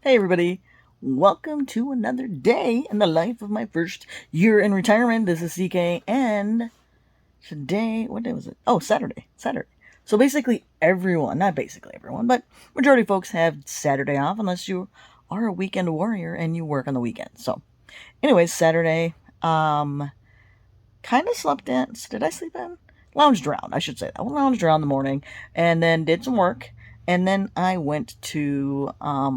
Hey everybody, welcome to another day in the life of my first year in retirement. This is CK, and today, what day was it? Oh, Saturday. So basically everyone, not basically everyone, but majority of folks have Saturday off unless you are a weekend warrior and you work on the weekend. So anyways, Saturday, kind of slept in. Did I sleep in? Lounged around, I should say that. Lounged around in the morning and then did some work. And then I went to a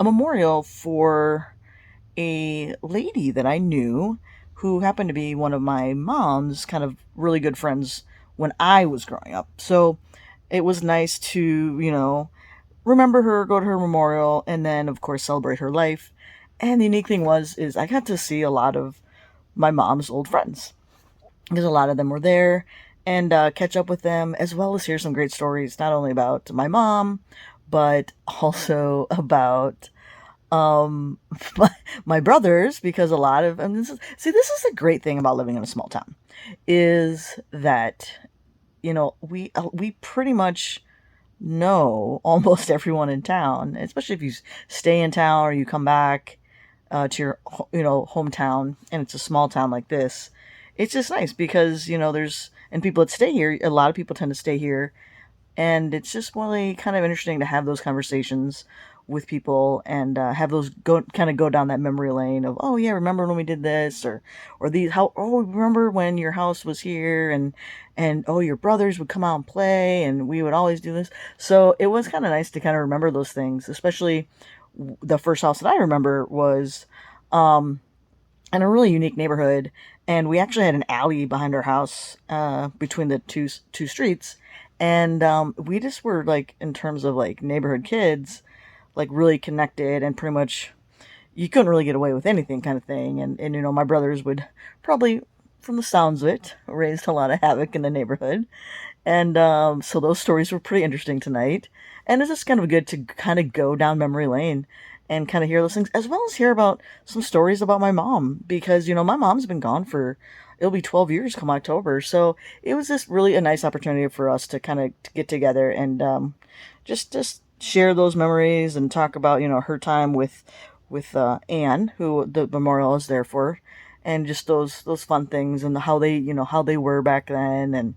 memorial for a lady that I knew who happened to be one of my mom's kind of really good friends when I was growing up. So it was nice to, remember her, go to her memorial, and then, of course, celebrate her life. And the unique thing is I got to see a lot of my mom's old friends because a lot of them were there and catch up with them as well as hear some great stories, not only about my mom, but also about um my, my brothers, because a lot of and this is a great thing about living in a small town is that we pretty much know almost everyone in town, especially if you stay in town or you come back to your hometown and it's a small town like this. It's just nice because there's and people that stay here, a lot of people tend to stay here, and it's just really kind of interesting to have those conversations with people and have those go down that memory lane of, oh yeah, remember when we did this, or these, how, oh, remember when your house was here, and oh, your brothers would come out and play and we would always do this. So it was kind of nice to kind of remember those things, especially the first house that I remember was um in a really unique neighborhood, and we actually had an alley behind our house between the two streets, and we just were like, in terms of like neighborhood kids, like really connected, and pretty much you couldn't really get away with anything kind of thing. And my brothers would probably, from the sounds of it, raised a lot of havoc in the neighborhood, and so those stories were pretty interesting tonight. And it's just kind of good to kind of go down memory lane and kind of hear those things, as well as hear about some stories about my mom, because, my mom's been gone for, it'll be 12 years come October. So it was just really a nice opportunity for us to kind of get together and just share those memories and talk about, her time with Anne, who the memorial is there for, and just those fun things and how they were back then.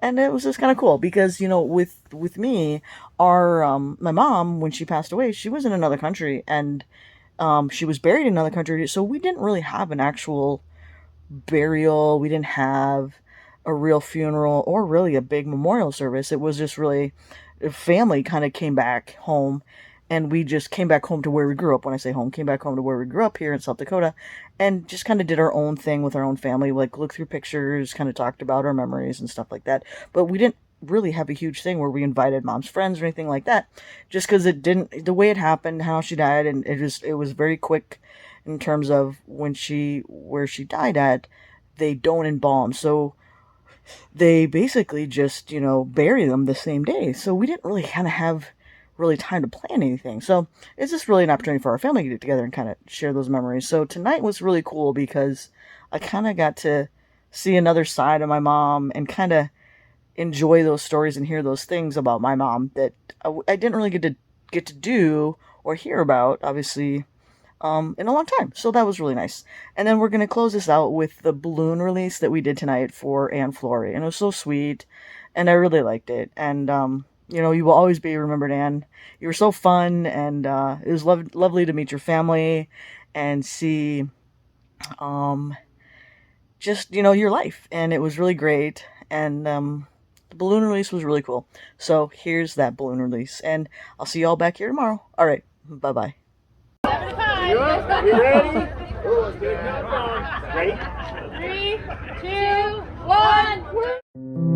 And it was just kind of cool because, with me, our my mom, when she passed away, she was in another country, and she was buried in another country, so we didn't really have an actual burial. We didn't have a real funeral or really a big memorial service. It was just really, family kind of came back home, and we just came back home to where we grew up. When I say home, came back home to where we grew up here in South Dakota, and just kind of did our own thing with our own family, like looked through pictures, kind of talked about our memories and stuff like that. But we didn't really have a huge thing where we invited mom's friends or anything like that, just because it didn't, the way it happened, how she died, and it was very quick in terms of where she died at. They don't embalm, so they basically just, bury them the same day. So we didn't really kind of have really time to plan anything. So it's just really an opportunity for our family to get together and kind of share those memories. So tonight was really cool because I kind of got to see another side of my mom and kind of enjoy those stories and hear those things about my mom that I didn't really get to do or hear about, obviously, in a long time. So that was really nice. And then we're going to close this out with the balloon release that we did tonight for Anne Florey. And it was so sweet, and I really liked it. And, you will always be remembered, Anne. You were so fun, and it was lovely to meet your family and see just, your life. And it was really great. And the balloon release was really cool. So here's that balloon release. And I'll see you all back here tomorrow. All right. Bye-bye. You up? We ready? Oh, let's get it going. Ready? 3, 2, 1.